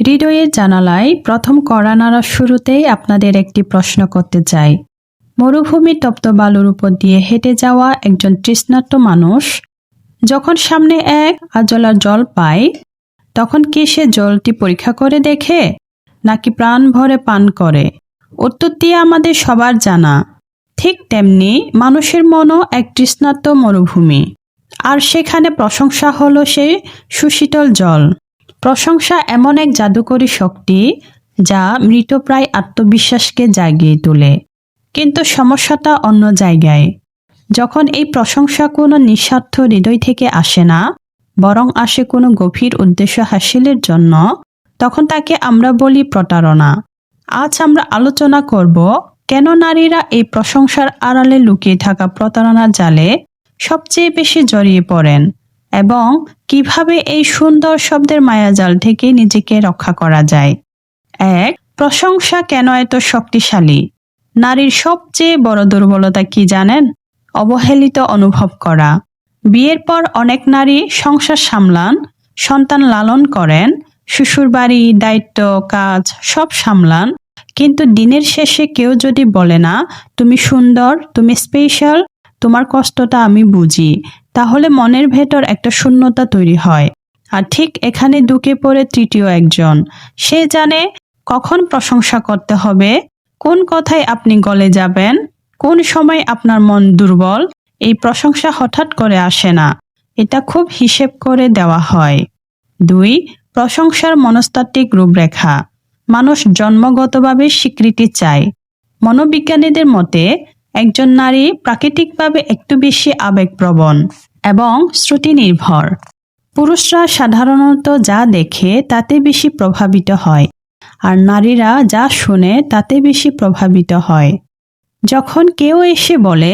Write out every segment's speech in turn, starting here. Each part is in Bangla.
হৃদয়ের জানালায় প্রথম কড়া নাড়ার শুরুতেই আপনাদের একটি প্রশ্ন করতে চাই। মরুভূমির তপ্ত বালুর উপর দিয়ে হেঁটে যাওয়া একজন তৃষ্ণার্ত মানুষ যখন সামনে এক আজলা জল পায়, তখন কি সে জলটি পরীক্ষা করে দেখে, নাকি প্রাণ ভরে পান করে? উত্তরটি আমাদের সবার জানা। ঠিক তেমনি মানুষের মনও এক তৃষ্ণার্ত মরুভূমি, আর সেখানে প্রশংসা হলো সেই সুশীতল জল। প্রশংসা এমন এক জাদুকরী শক্তি যা মৃতপ্রায় আত্মবিশ্বাসকে জাগিয়ে তোলে। কিন্তু সমস্যাটা অন্য জায়গায়। যখন এই প্রশংসা কোনো নিঃস্বার্থ হৃদয় থেকে আসে না, বরং আসে কোনো গভীর উদ্দেশ্য হাসিলের জন্য, তখন তাকে আমরা বলি প্রতারণা। আজ আমরা আলোচনা করব কেন নারীরা এই প্রশংসার আড়ালে লুকিয়ে থাকা প্রতারণার জালে সবচেয়ে বেশি জড়িয়ে পড়েন, এবং কিভাবে এই সুন্দর শব্দের মায়াজাল থেকে নিজেকে রক্ষা করা যায়। এক, প্রশংসা কেন এত শক্তিশালী? নারীর সবচেয়ে বড় দুর্বলতা কি জানেন? অবহেলিত অনুভব করা। বিয়ের পর অনেক নারী সংসার সামলান, সন্তান লালন করেন, শ্বশুরবাড়ি, দায়িত্ব, কাজ সব সামলান, কিন্তু দিনের শেষে কেউ যদি বলে না, তুমি সুন্দর, তুমি স্পেশাল, তোমার কষ্টটা আমি বুঝি, তাহলে মনের ভেতর একটা শূন্যতা তৈরি হয়। আর ঠিক এখানে ঢুকে পড়ে তৃতীয় একজন। সে জানে কখন প্রশংসা করতে হবে, কোন কথায় আপনি গলে যাবেন, কোন সময় আপনার মন দুর্বল। এই প্রশংসা হঠাৎ করে আসে না, এটা খুব হিসেব করে দেওয়া হয়। দুই, প্রশংসার মনস্তাত্ত্বিক রূপরেখা। মানুষ জন্মগতভাবে স্বীকৃতি চায়। মনোবিজ্ঞানীদের মতে একজন নারী প্রাকৃতিকভাবে একটু বেশি আবেগপ্রবণ এবং শ্রুতি নির্ভর। পুরুষরা সাধারণত যা দেখে তাতে বেশি প্রভাবিত হয়, আর নারীরা যা শুনে তাতে বেশি প্রভাবিত হয়। যখন কেউ এসে বলে,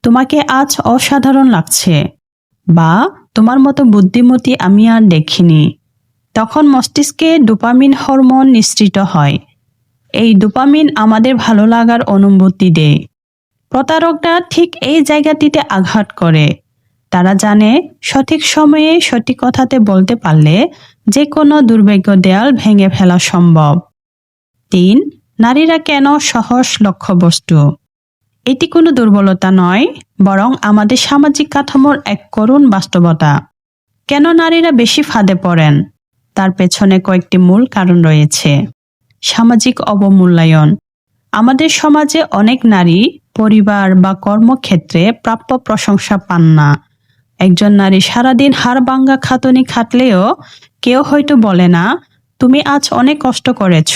তোমাকে আজ অসাধারণ লাগছে, বা তোমার মতো বুদ্ধিমতী আমি আর দেখিনি, তখন মস্তিষ্কে ডোপামিন হরমোন নিঃসৃত হয়। এই ডোপামিন আমাদের ভালো লাগার অনুভূতি দেয়। প্রতারকরা ঠিক এই জায়গাটিতে আঘাত করে। তারা জানে সঠিক সময়ে সঠিক কথাতে বলতে পারলে যে কোনো দুর্ভাগ্য দেয়াল ভেঙে ফেলা সম্ভব। তিন, নারীরা কেন সহজ লক্ষ্যবস্তু? এটি কোনো দুর্বলতা নয়, বরং আমাদের সামাজিক কাঠামোর এক করুণ বাস্তবতা। কেন নারীরা বেশি ফাঁদে পড়েন? তার পেছনে কয়েকটি মূল কারণ রয়েছে। সামাজিক অবমূল্যায়ন। আমাদের সমাজে অনেক নারী পরিবার বা কর্মক্ষেত্রে প্রাপ্য প্রশংসা পান না। একজন নারী সারাদিন হাড়ভাঙ্গা খাটুনি খাটলেও কেউ হয়তো বলে না, তুমি আজ অনেক কষ্ট করেছ।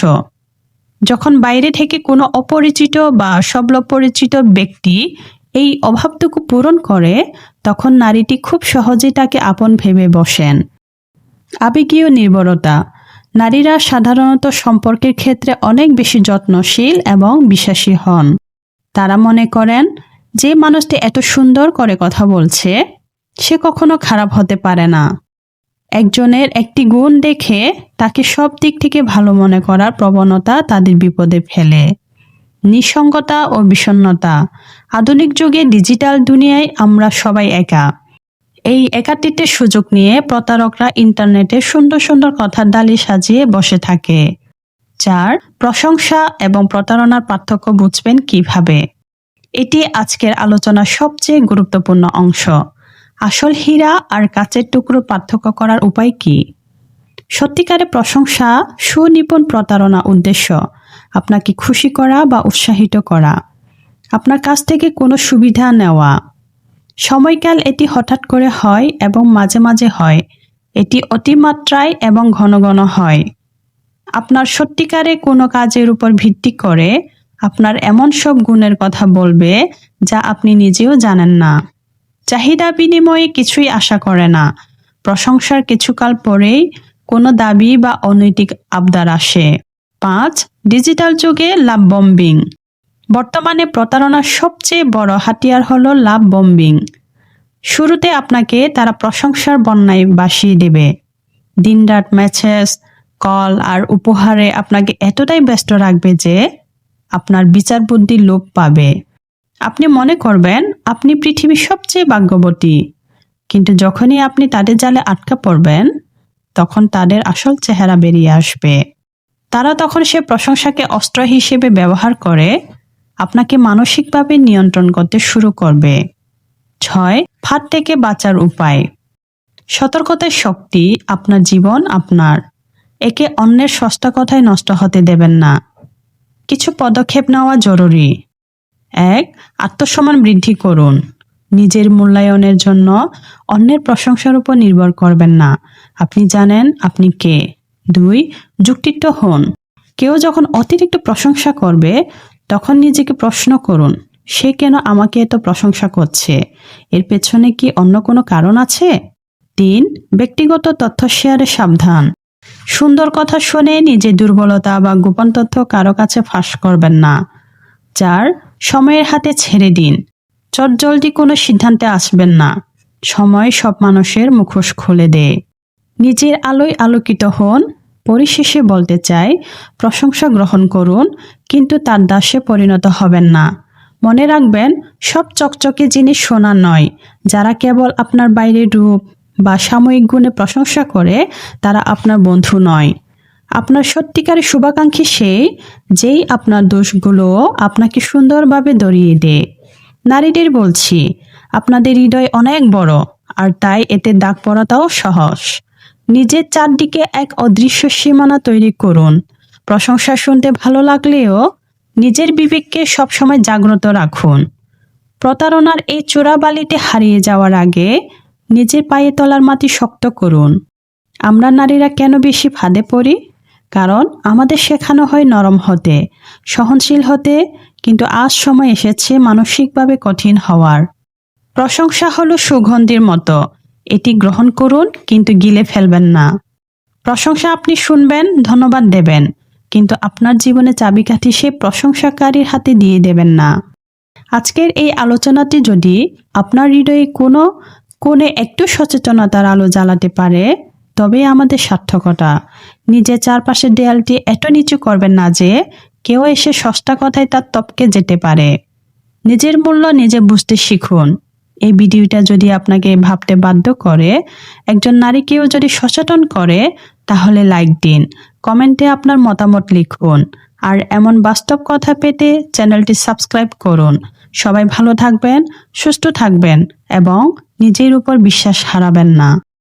যখন বাইরে থেকে কোনো অপরিচিত বা পরিচিত ব্যক্তি এই অভাবটুকু পূরণ করে, তখন নারীটি খুব সহজে তাকে আপন ভেবে বসেন। আবেগীয় নির্ভরতা। নারীরা সাধারণত সম্পর্কের ক্ষেত্রে অনেক বেশি যত্নশীল এবং বিশ্বাসী হন। তারা মনে করেন যে মানুষটি এত সুন্দর করে কথা বলছে, সে কখনো খারাপ হতে পারে না। একজনের একটি গুণ দেখে তাকে সব দিক থেকে ভালো মনে করার প্রবণতা তাদের বিপদে ফেলে। নিঃসঙ্গতা ও বিষণ্ণতা। আধুনিক যুগে ডিজিটাল দুনিয়ায় আমরা সবাই একা। এই একাকিত্বের সুযোগ নিয়ে প্রতারকরা ইন্টারনেটে সুন্দর সুন্দর কথার ডালি সাজিয়ে বসে থাকে। 4, প্রশংসা এবং প্রতারণার পার্থক্য বুঝবেন কিভাবে? এটি আজকের আলোচনার সবচেয়ে গুরুত্বপূর্ণ অংশ। আসল হীরা আর কাচের টুকরো পার্থক্য করার উপায় কি? সত্যিকারের প্রশংসা সুনিপুণ প্রতারণা উদ্দেশ্য আপনাকে খুশি করা বা উৎসাহিত করা, আপনার কাছ থেকে কোনো সুবিধা নেওয়া। সময়কাল এটি হঠাৎ করে হয় এবং মাঝে মাঝে হয়। এটি অতিমাত্রায় এবং ঘন ঘন হয়। আপনার সত্যিকারে কোনো কাজের উপর ভিত্তি করে আপনার এমন সব গুণের কথা বলবে যা আপনি নিজেও জানেন না। চাহিদা বিনিময়ে কিছুই আশা করে না। প্রশংসার কিছুকাল পরেই কোনো দাবি বা অনৈতিক আবদার আসে। 5, ডিজিটাল যুগে লাভ বম্বিং। বর্তমানে প্রতারণার সবচেয়ে বড় হাতিয়ার হলো লাভ বম্বিং। শুরুতে আপনাকে তারা প্রশংসার বন্যায় ভাসিয়ে দেবে। দিনরাত মেসেজ, কল আর উপহারে আপনাকে এতটাই ব্যস্ত রাখবে যে আপনার বিচার বুদ্ধি লোপ পাবে। আপনি মনে করবেন আপনি পৃথিবীর সবচেয়ে ভাগ্যবতী, কিন্তু যখনই আপনি তাদের জালে আটকা পড়বেন, তখন তাদের আসল চেহারা বেরিয়ে আসবে। তারা তখন সে প্রশংসাকে অস্ত্র হিসেবে ব্যবহার করে আপনাকে মানসিকভাবে নিয়ন্ত্রণ করতে শুরু করবে। 6. ফাঁদ থেকে বাঁচার উপায়। সতর্কতার শক্তি। আপনার জীবন আপনার। একে অন্যের সস্তা কথায় নষ্ট হতে দেবেন না। কিছু পদক্ষেপ নেওয়া জরুরি। 1. আত্মসম্মান বৃদ্ধি করুন। নিজের মূল্যায়নের জন্য অন্যের প্রশংসার উপর নির্ভর করবেন না। আপনি জানেন আপনি কে। 2. যুক্তিত হন। কেউ যখন অতিরিক্ত প্রশংসা করবে তখন নিজেকে প্রশ্ন করুন, সে কেন আমাকে এত প্রশংসা করছে? এর পেছনে কি অন্য কোনো কারণ আছে? 3. ব্যক্তিগত তথ্য শেয়ারে সাবধান। সুন্দর কথা শুনে নিজের দুর্বলতা বা গোপন তথ্য কারো কাছে ফাঁস করবেন না। 4. সময়ের হাতে ছেড়ে দিন। চটজলদি কোনো সিদ্ধান্তে আসবেন না। সময় সব মানুষের মুখোশ খুলে দেয়। নিজের আলোয় আলোকিত হন। পরিশেষে বলতে চাই, প্রশংসা গ্রহণ করুন, কিন্তু তার দাসে পরিণত হবেন না। মনে রাখবেন, সব চকচকে জিনিস সোনা নয়। যারা কেবল আপনার বাইরের রূপ বা সাময়িক গুণে প্রশংসা করে তারা আপনার বন্ধু নয়। আপনার সত্যিকারের শুভাকাঙ্ক্ষী সেই, যেই আপনার দোষগুলো আপনাকে সুন্দরভাবে ধরিয়ে দেয়। নারীদের বলছি, আপনাদের হৃদয় অনেক বড়, আর তাই এতে দাগ পড়াটাও সহজ। নিজের চারদিকে এক অদৃশ্য সীমানা তৈরি করুন। প্রশংসা শুনতে ভালো লাগলেও নিজের বিবেককে সবসময় জাগ্রত রাখুন। প্রতারণার এই চোরাবালিতে হারিয়ে যাওয়ার আগে নিজের পায়ে তলার মাটি শক্ত করুন। আমরা নারীরা কেন বেশি ফাঁদে পড়ি? কারণ আমাদের শেখানো হয় নরম হতে, সহনশীল হতে, কিন্তু আজ সময় এসেছে মানসিকভাবে কঠিন হওয়ার। প্রশংসা হলো সুগন্ধির মতো, এটি গ্রহণ করুন, কিন্তু গিলে ফেলবেন না। প্রশংসা আপনি শুনবেন, ধন্যবাদ দেবেন, কিন্তু আপনার জীবনে চাবিকাঠি সে প্রশংসাকারীর হাতে দিয়ে দেবেন না। আজকের এই আলোচনাটি যদি আপনার হৃদয়ে কোনো কোণে একটু সচেতনতার আলো জ্বালাতে পারে, তবে আমাদের সার্থকতা। নিজের চারপাশের দেয়ালটি এত নিচু করবেন না যে কেউ এসে সস্তা কথায় তার টপকে যেতে পারে। নিজের মূল্য নিজে বুঝতে শিখুন। এই ভিডিওটা যদি আপনাকে ভাবতে বাধ্য করে, একজন নারীকেও যদি সচেতন করে, তাহলে লাইক দিন, কমেন্টে আপনার মতামত লিখুন, আর এমন বাস্তব কথা পেতে চ্যানেলটি সাবস্ক্রাইব করুন। সবাই ভালো থাকবেন, সুস্থ থাকবেন এবং নিজের উপর বিশ্বাস হারাবেন না।